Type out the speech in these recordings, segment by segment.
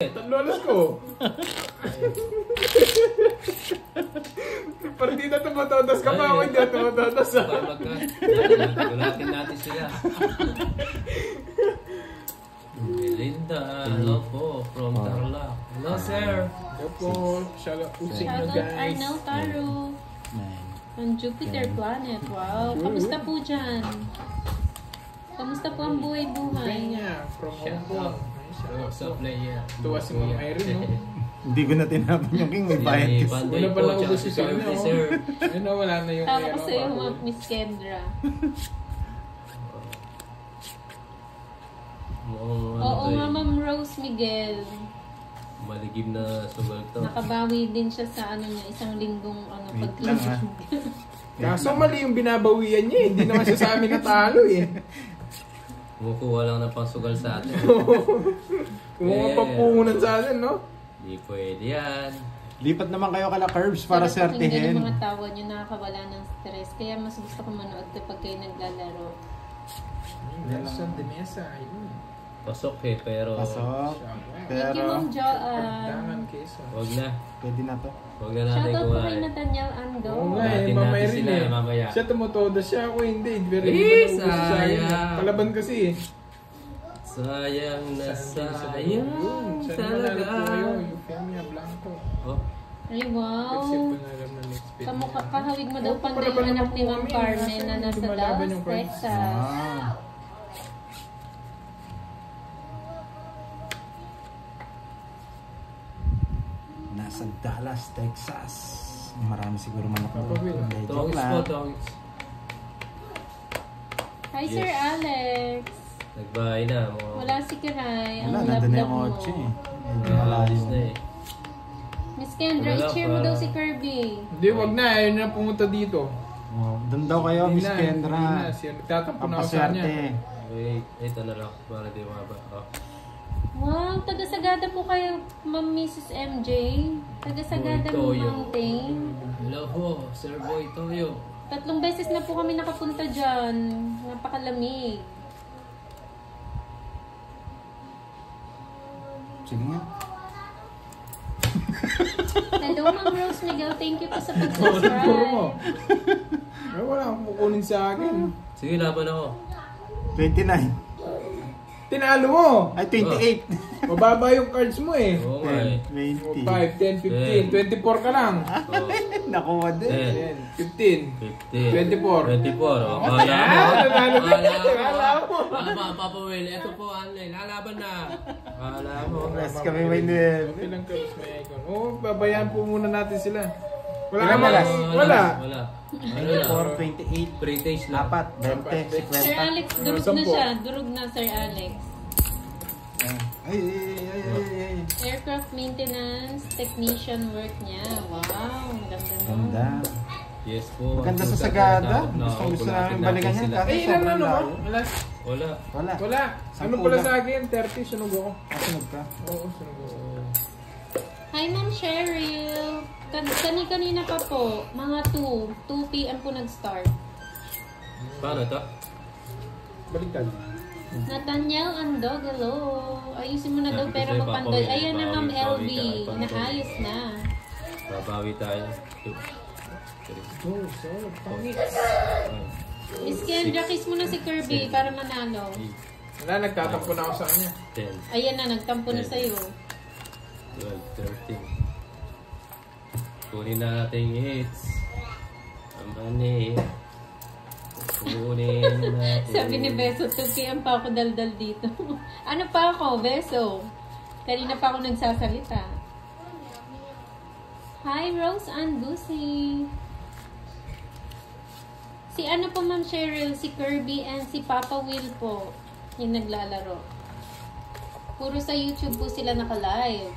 Lolos ko. Partida tumatodas ka pa ako, hindi ako tumatodas. Gulatin natin sila. Melinda, hello po, from Tarlac. Hello sir. Hello po, shoutout po sa inyo guys. Arnel Taro. From Jupiter Planet. Wow, kamusta po dyan? Kamusta po ang buhay-buhay? Kanya, from Hong Kong. Hello sa player. Tuwa si Ma'am Irene, no? Hindi ko na tinapon yung king, may bayad kasi. Wala pa lang ubos si Sir, no? Ano, wala na yung Tama ko sa'yo, Miss Kendra. Oo nga, Ma'am Rose Miguel. Maligim na sugal to. Nakabawi din siya sa ano niya, isang linggong pagkisig. Kaso mali yung binabawian niya, hindi naman siya sa amin natalo eh. Kumukuha lang ng pangsugal sa atin. Kumuha pa puhunan sa atin, no? Hindi pwede yan. Lipat naman kayo kala Curbs para sertihin. sertihin. Yung mga tawa niyo nakakawala ng stress. Kaya mas gusto ko manood kapag kayo naglalaro. Nelson de Mesa, ayun. Pasok eh, pero... Pasok. Thank you, Ma'am Joanne. Pagdangan keso. Huwag na. Pwede na to. Huwag na natin Shoutout po kay kuhain. Nathaniel Ando. Oo nga eh, Natin mamay rin sila, eh. mamaya. Siya tumutodas siya, ako hindi. Very sayang. Palaban kasi eh. Sayang na sayang Talaga. talaga. Eufemia Blanco. Oh, Ay, wow. Except ko na alam na next bit. Kahawig mo daw panday yung anak ni Ma'am Carmen na nasa Dallas, Texas. Ah. Nasa Dallas, Texas. Marami siguro manok doon. Hindi, joke tongits po, lang. tongits. Hi, Yes. Sir Alex. Nagbahay na. Wala si Kiray. Ang Wala, nandun na love-love yung mo. otse eh. Medyo malayo. Alis na eh. Miss Kendra, Wala i-cheer mo pa. daw si Kirby. Hindi, wag na. Ayaw na pumunta dito. Oh, doon daw kayo, Hindi Miss na, Kendra. hindi na. Siya, tatampo Ang na ako sa kanya. paswerte. Wait, ito na lang. Para di maba. Oh. Wow, taga-Sagada po kayo, Ma'am Mrs. MJ. Taga-Sagada Boy Toyo. Mountain. Hello po, Sir Boy Toyo. 3 beses na po kami nakapunta dyan. Napakalamig. Sige nga. Hello, Ma'am Rose Miguel. Thank you po sa Puro mo. pag-subscribe. Ay, wala akong kukunin sa akin. Sige, laban ako. 29. Tinalo mo. Ay, 28. Mababa yung cards mo eh. Oo nga eh. 20. 5, 10, 15, 24 ka lang. Oh, Nakuha din. 10, 15. 15. 24. 24. Oh, kala mo. Nanalo ka. Kala mo. Papa Will, ito po, Anlay. Lalaban na. Kala mo. Rest kami may din. Okay lang cards may icon. Oo, babayaan po muna natin sila. Wala Ilan ka na last? Wala. Wala. Ano na? 4, 28. Pre-taste lang. 4, 20, Sir 50. Alex, durug na siya. Durug na, Sir Alex. Ay. Aircraft maintenance technician work niya. Wow, ang ganda no? Ganda. Yes po. Maganda sa Sagada. Gusto namin balikan yan. Kaso Eh, ilan na sobrang no? layo. Wala. Wala. Wala. Wala. Ano pala sa akin? 30, sunog ako. Kasunod ka. Oo, sunog ako. Hi, Ma'am Cheryl. Kanina pa po, mga 2 p.m. po nag-start. Paano to? Baliktad. Nathaniel Andog, hello. Ayusin mo na daw Sabi ko pero sa'yo, mapandoy. papawi, Ayan na, Ma'am papawi LB. ka, papawi. Naayos na. Babawi tayo. So, pangit. Miss Kendra, kiss mo na si Kirby para manalo. Wala, nagtatampo na ako sa kanya. 10, Ayan na, nagtampo na sa'yo. 12, 13. Kunin natin hits. Ang money. Kunin natin. Sabi ni Beso, 2 p.m. pa ako daldal dito. Ano pa ako, Beso? Kanina pa ako nagsasalita. Hi, Rose and Lucy. Si ano po, Ma'am Cheryl, si Kirby and si Papa Will po yung naglalaro. Puro sa YouTube po sila naka-live.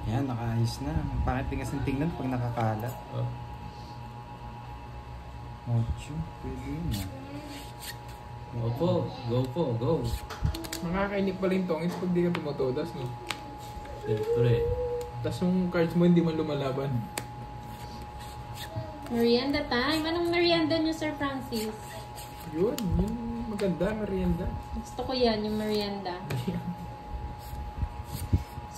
Yan, nakaayos na. Ang pangit din kasi tingnan pag nakakalat. Oh. Ocho, pwede yun ah. Go po. Go po. Go. Makakainik pala yung tongits pag di ka tumutodas, no? Siyempre. Tapos yung cards mo hindi man lumalaban. Merienda time. Anong merienda niyo, Sir Francis? Yun maganda, merienda. Gusto ko yan, yung merienda.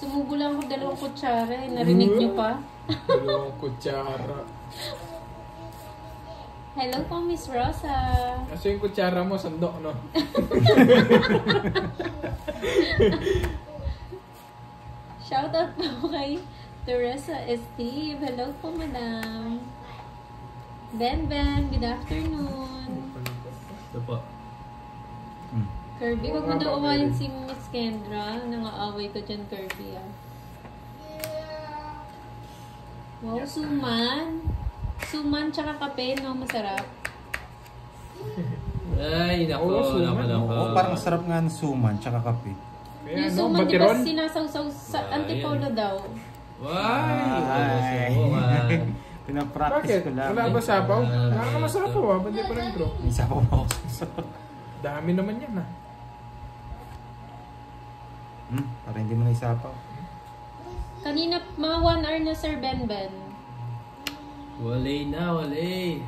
Sumubo lang ako 2 kutsara. Narinig niyo pa? 2 kutsara. Hello po, Miss Rosa. Kasi yung kutsara mo, sandok, no? Shoutout po kay Teresa Steve. Hello po, madam. Ben, good afternoon. Ito po. Kirby, wag mo daw awayin si Miss Kendra. Nangaaway ko dyan, Kirby, ah. Wow, suman. Suman tsaka kape, no? Masarap. Ay, nako, Oo, suman. nako. Oo, parang sarap nga ng suman, tsaka kape. Kaya Yung ano, suman, di ba batiron? sinasawsaw sa antipolo daw? Why? Pinapractice Bakit? ko lang. Wala ba sabaw? Nakakamasarap po, ba't di pa rin bro? May sabaw pa ako. Dami naman yan, ha? Para hindi mo na isapaw. Kanina, mga 1 hour na, Sir Ben. Walay na, walay.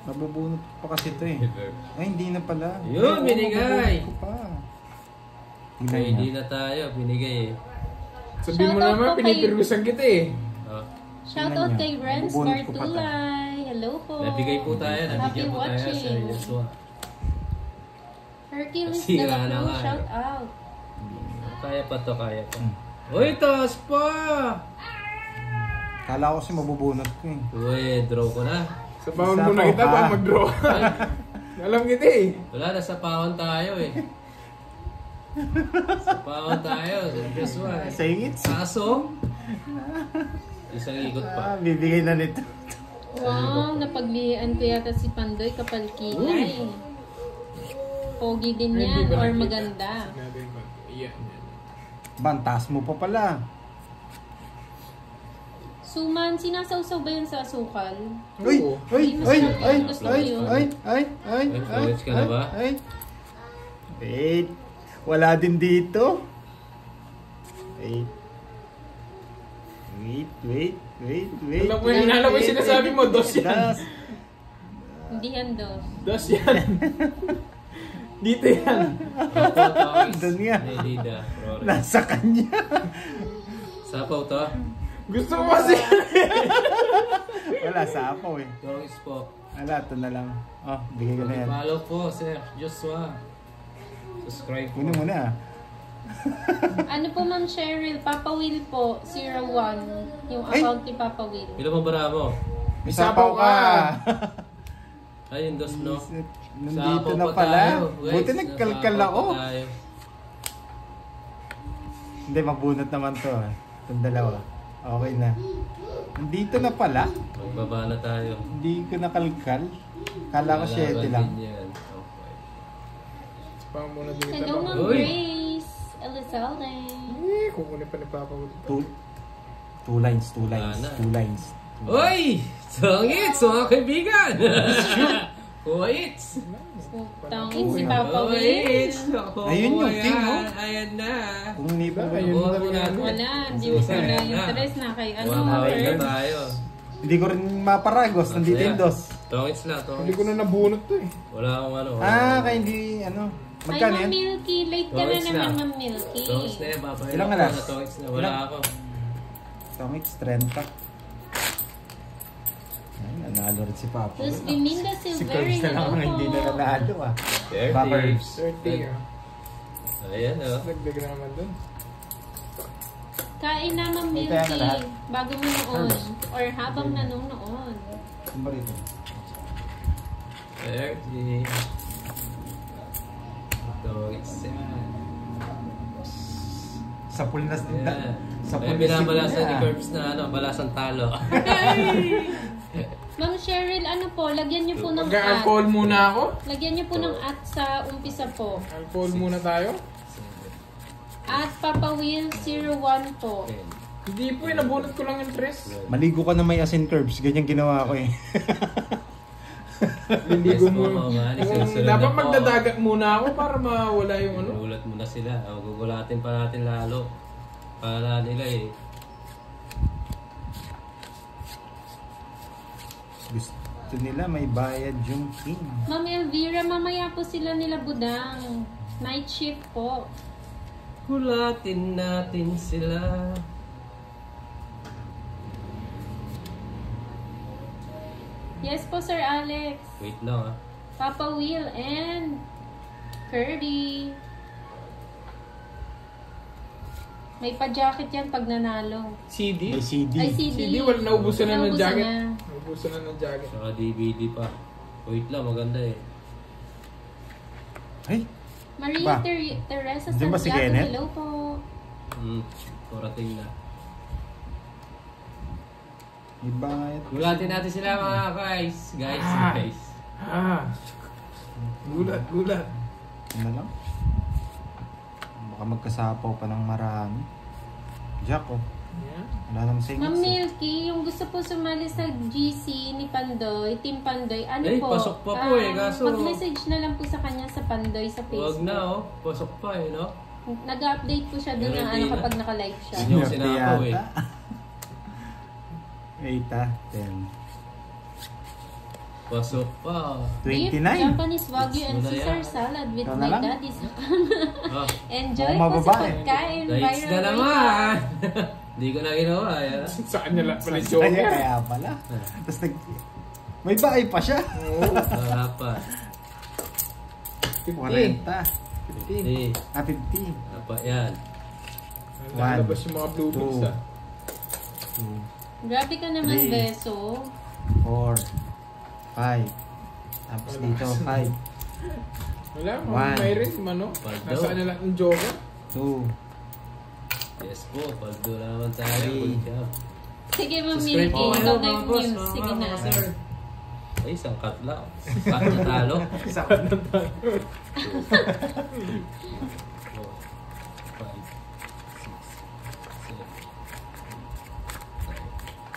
Mabubunot pa kasi ito eh. Ay, hindi na pala. Yun, Oo, binigay. mabubunot ko pa. Ay, hindi na tayo. Binigay eh. Sabihin mo Shoutout naman, po kay- pinipirwisan kita eh. Oh. Shoutout Tingnan kay niya. Renz Bubunot ko pa Bartulay. Hello po. Nabigay po tayo. Happy Nabigyan po tayo sa watching. Joshua. Hercules Sira na Dalapo, nga eh. shout out. Kaya pa to, kaya pa. Uy, taas pa! Kala ko kasi mabubunot ko eh. Uy, draw ko na. Sa baon mo Sapaw na kita ka. para mag-draw. Alam kita eh. Wala, nasa pahon tayo eh. Sa pahon tayo. Joshua eh. Sa ingit. Kaso, isang ikot pa. Bibigay na nito. Wow, napaglihan ko yata si Pandoy kapal kilay. Pogi din Hindi yan ba or nakita? maganda. Sinabi mo, iyan yan. Bantas mo pa pala. Suman, sinasawsaw ba yan sa asukal? Uy! Oo. Ay! Hindi Ay! masarap Ay! yun. Gusto ko Ay! yun. Ay! Ay! Ay! College ka na ba? Ay! Wait! Wala din dito. Wait. Alam mo yung sinasabi mo, dos yan. Hindi yan daw. Dos yan. Dito yan. Doon nga. Nelida, Flores. Nasa kanya. Sapaw to. Gusto ko kasi. Wala, sapaw eh. Tongis po. Wala, ito na lang. Oh, bigay ko na yan. Follow po, Sir Joshua. Subscribe po. Kunin mo na ah. Ano po, Ma'am Cheryl? Papa Will po, 01. Yung Ay! account ni Papa Will. Ilan mo bara mo? May sapaw ka. Ay, yung dos, no? Nandito Sapaw na pa pala. tayo, guys. Buti nagkalkal Sapaw ako. pa tayo. Hindi, mabunot naman to. Itong dalawa. Okay na. Nandito na pala. Magbaba na tayo. Hindi ko nakalkal. Kala ko 7 lang. Din yan. Okay. Pang muna din kita. Hello, Ma'am Uy! Grace. Elizalde. Eh, kukunin pa ni Papa. Two lines. Wala na. Uy! Tongits, mga kaibigan! Kuwaits! Tangin si Papa Will. Kuwaits! Ayun yung team, oh. Ayan na. Kung hindi pa Ayun Kuha na po rin natin. Wala, hindi mo Susunod pala na. interest na kay ano, Bumabawi na Herb. tayo. Hindi ko rin maparagos. Nandito yung dos. Tongits lang, Hindi tongits. ko na nabunot to eh. Wala akong ano. Kaya hindi, ano. Ay, Magkano Ma'am yan? Milky. Late ka na Tongits naman, na. Ma'am Milky. Tongits na yan, papahin Ilang ako alas? na tongits na. Wala Ilang? ako. Tomix, 30. Ay, nanalo rin si Papa. Tapos Biminda Si Silvery Curbs na lang ang hindi na nanalo ah. Curbs. 30 ah. Ayan, oh. Dagdag na naman dun. Kain na, Ma'am May kaya ka lahat? Milky. Bago mo noon. Or habang nanonoon. Ano ba rito? 30. Tongits yan. Sa pool na. Yeah. Sa Ay, pool binabalasan ni Curbs na ano, balasang talo. Ma'am Cheryl, ano po, lagyan niyo po ng at. Mag-alcohol muna ako. Lagyan niyo po ng at sa umpisa po. Alcohol muna tayo. At Papa Will 01 po. Hindi po eh, nabunot ko lang yung tres. Maligo ka na may asin Curbs. Ganyan ginawa ko eh. Hindi ko muna. Sunod Dapat na po. magdadagat muna ako para mawala yung ano. Gulat mo na sila. Gugulatin pa natin lalo. Para nila eh. gusto nila may bayad yung king. Ma'am Elvira, mamaya po sila nila Budang. Night shift po. Hulatin natin sila. Yes po, Sir Alex. Wait lang ah. Papa Will and Kirby. May pa-jacket yan pag nanalo. CD? May CD. Ay, CD. CD, wala, naubusan na ng Naubusan jacket. na. Naubusan na ng jacket. Saka DVD pa. Wait lang, maganda eh. Ay, Maria Ba? Teresa Diyan ba si Santiago, Kenneth? hello po. Parating na. may bayad. Hulatin natin sila mga guys. Guys. Gulat. Ano lang? Baka magkasapaw pa ng marami. Jack, oh. Yeah. Wala naman sa Ma'am English. Milky, yung gusto po sumali sa GC ni Pandoy, Team Pandoy, ano Eh, po? pasok pa po eh, kaso- Mag-message na lang po sa kanya sa Pandoy sa Facebook. Huwag na oh. Pasok pa eh, no? Nag-update po siya doon Pero na hindi na. kapag naka-live siya. Hindi yung sinapaw eh. Wait, 10. Pasok pa. 29. Beef, Japanese Wagyu and Wala Caesar yan. salad with Ikaw na my lang. daddy's Ah, Enjoy Mukhang po sa mababae. pagkain. lights na Viral naman. Hindi ko na ginawa. Yan. Sa kanya lang pala yung Kaya, joker. kaya pala. Tapos may bahay pa siya. Wala pa. 50. 40. 50. Eh, 50. wala pa yan. Lalabas yung mga blue bits ah. 2, Grabe ka naman, Three. Beso. 4, 5. Tapos Wala. dito, 5, Wala, One. may rin, ano? Paldo. Nasa kanya lang yung joker. 2, Yes po. Paldo na naman tayo. Three. Good job. Sige, Ma'am Subscribe Milky. po kayo Ikaw na mga yung boss. news. Sige na. Mga sir. Ay, isang cut lang. Cut na talo. Saan na tayo? 4, 5, 6,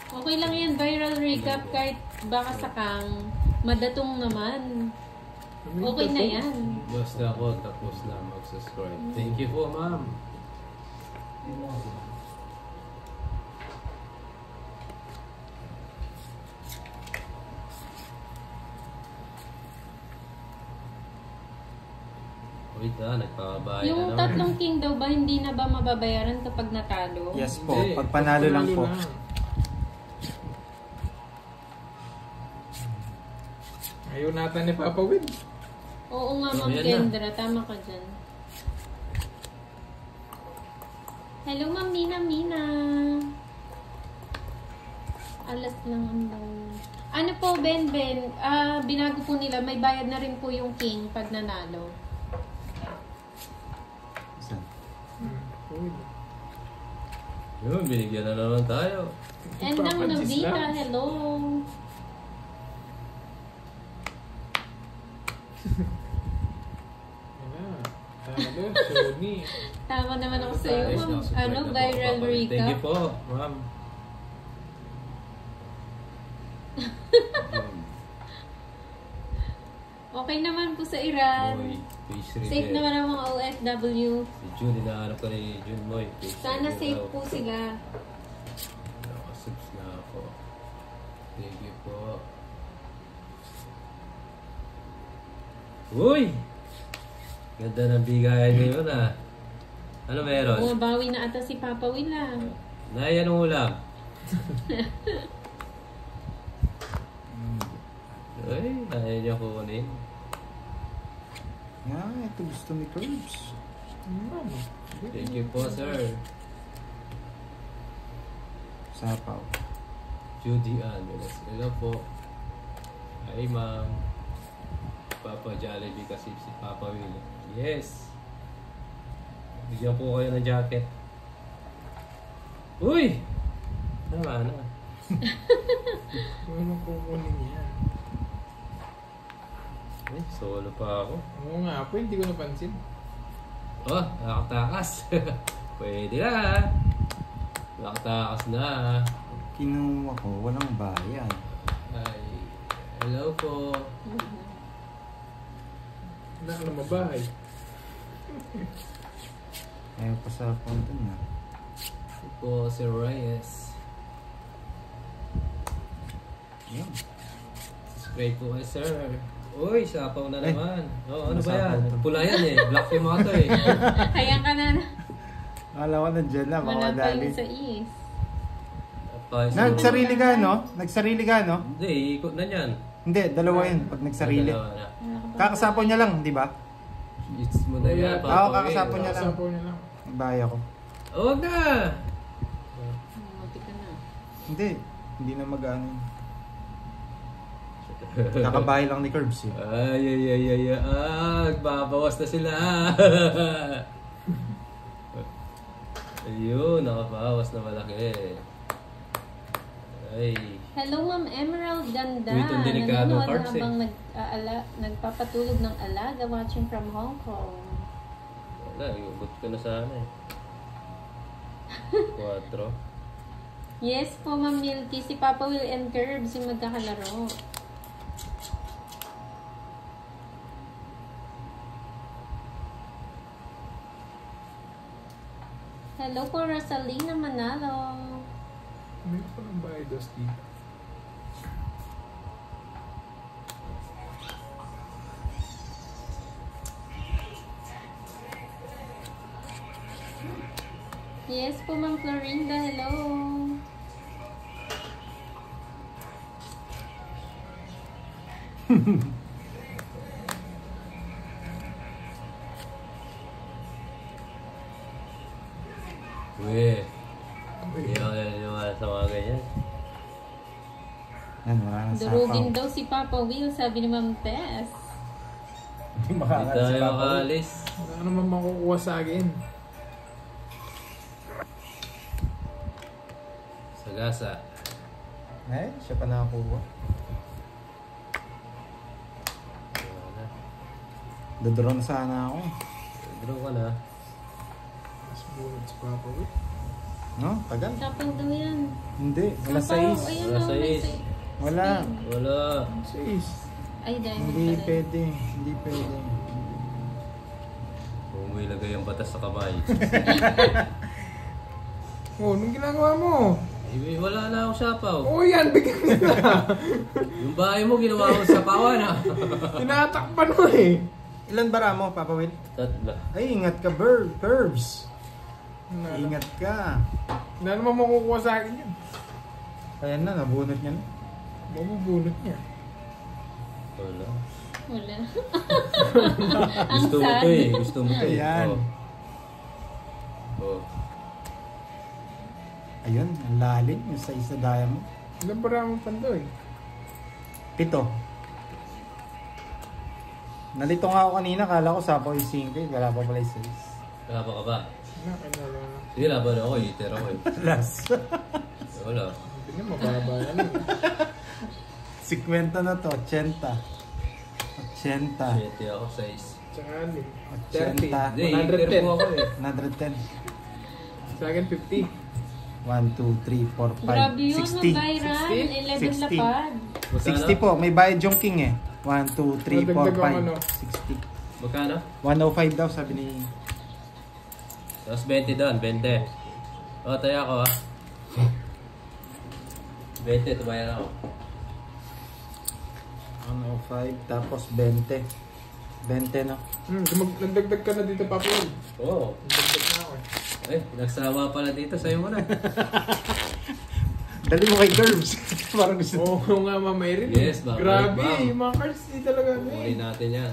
7. Okay lang yan, viral recap kahit baka sakang madatong naman. Okay na yan. Basta ako tapos na mag-subscribe. Thank you po, ma'am. Wait nagpapabayad Yung na naman. tatlong king daw ba, hindi na ba mababayaran kapag natalo? yes po. Hindi, Pag panalo lang po. Ayaw natin ni Papa Win. Oo nga, Oh, Ma'am yan na. Kendra. Tama ka dyan. Hello, Ma'am Mina. Alas lang ang daw. Ano po, Ben? Binago po nila. May bayad na rin po yung king pag nanalo. Isa. Yun, binigyan na naman tayo. And ang Papa Gis Novita, lang. hello. Talo, Sony. Tama naman ako sa iyo, Ayos, Ma'am. nakasubscribe Ano, na po viral ako. Thank you recap. po, ma'am. Okay naman po sa Iran. Boy, page Safe naman ang mga OFW. Si June, hinahanap ko ni June Moy. Sana safe po sila. Nakasubs na ako. Thank you po. Uy! Ganda ng bigayan ngayon ah. Ano meron? Bumabawi na ata si Papa Willa. Nay, anong ulam? Ay, ayaw niya kunin. Nga, ito gusto ni Curbs. Thank you po, sir. Sapaw. Judy Ann. Hello po. Hi, ma'am. Papa Jollibee kasi si Papa Will. Yes. Bigyan po kayo ng jacket. Uy! Tama na. Ano kukunin yan? Ay, solo pa ako. Oo nga po, hindi ko napansin. Oh, nakatakas. Pwede na. Nakatakas na. Kinuha ko, walang bayan. Ay, hello po. Wala ka na mabahay. Ayaw pa sa punto na. Ito po si Reyes. Yan. Great po, sir. Uy, sapaw na naman. Oh, ano ba Sapaw yan? to. Pula yan eh. Black yung mga to eh. Ayan ka na. Akala ko nandyan na, mga Wala pa dali. yun sa is. Nagsarili ka, no? Nagsarili ka, no? Hindi, ikot na yan. Hindi, dalawa yun pag nagsarili. Dalawa na. Kakasapaw niya lang, di ba? It's mo na yan. Oo, kakasapaw niya lang. Sapaw niya lang. Baya ko. Huwag na! Muti ka na. Hindi na mag-ano yun. Kakabahay lang ni Curbs eh. Ay. Nagbabawas na sila. Ayun, nakabawas na malaki. Ay. Hello, Ma'am Emerald. Ganda. Wait, ang delikado Nanonood parts, habang nagpapatulog ng alaga watching from Hong Kong. Wala, iubot ko na sana eh. 4. Yes po, Ma'am Milky. Si Papa Will and Curbs yung magkakalaro. Hello po, Rosalina Manalo. Meron pa ng baydos dito. Yes po, Ma'am Florinda. Hello. Uy. Hindi ako naniniwala sa mga ganyan. Yan, wala nang Durugin sapaw. daw si Papa Will, sabi ni Ma'am Tess. Hindi Hindi makakat si tayo Papa. makaalis. Wala naman makukuha sa akin. Sagasa. Eh, siya pa nakakuha. Wala. Dodron sana ako. Draw ka na. Mas bunod sa Papa Will. No? Tagal? Sapaw daw yan. Hindi. Wala Sapaw, 6. ayun Wala na, may 6. sa- Wala. Wala. 6. Ay, diamond Hindi pala. pwede. Hindi pwede. Kung may lagay ang batas sa kamay. Oh, anong ginagawa mo? Eh, wala na akong sapaw. Oh, yan, bigyan mo na. Yung bahay mo, ginawa ko sa sapawan ha. Tinatakpan mo eh. Ilan bara mo, Papa Will? Tatlo. Ay, ingat ka, Curbs. Ingat ka. Wala naman makukuha sa akin yan. Ayan na, nabunot niya na. Mabubunot niya. Wala. Wala. Gusto mo to eh. Gusto mo to eh. Ayan. Oh. Ayun, ang lalim. Yung sa isa daya mo. Ilan pa ramang pandoy? 7. Nalito nga ako kanina, kala ko sapaw yung 5. Wala pa pala yung 6. Wala pa ka ba? Wala, kinala na. Sige, laban ako. Iter ako eh. Last. Wala. Hindi na, mababa yan eh. 50 na to, 80. 80. 7 ako, 6. Tsaka ano eh. 80. 30. Hindi, iter 110. po ako eh. 110. Sa akin 50. 1, 2, 3, 4, 5, Grabe yun, 60. mag-viral. 60? 11 lapad. 60 po, may bayad yung king eh. 1, 2, 3, 4, Nadagdag ang ano. 5, 60. Magkano? 105 daw sabi ni... Tapos 20 doon, 20. O, tayo ako ha. 20, tumayan ako. 105 tapos 20. 20 no? Nagdagdag ka na dito, Papa Will. Oo. Nagdagdag na ako eh. Eh, nagsama pala dito. Sa'yo mo na. Dali mo kay Curbs. Parang gusto. Oo nga, Mama Erin. Yes, Mama Grabe, Erin, ma'am. yung mga cards di talaga ano eh. Kunin natin yan.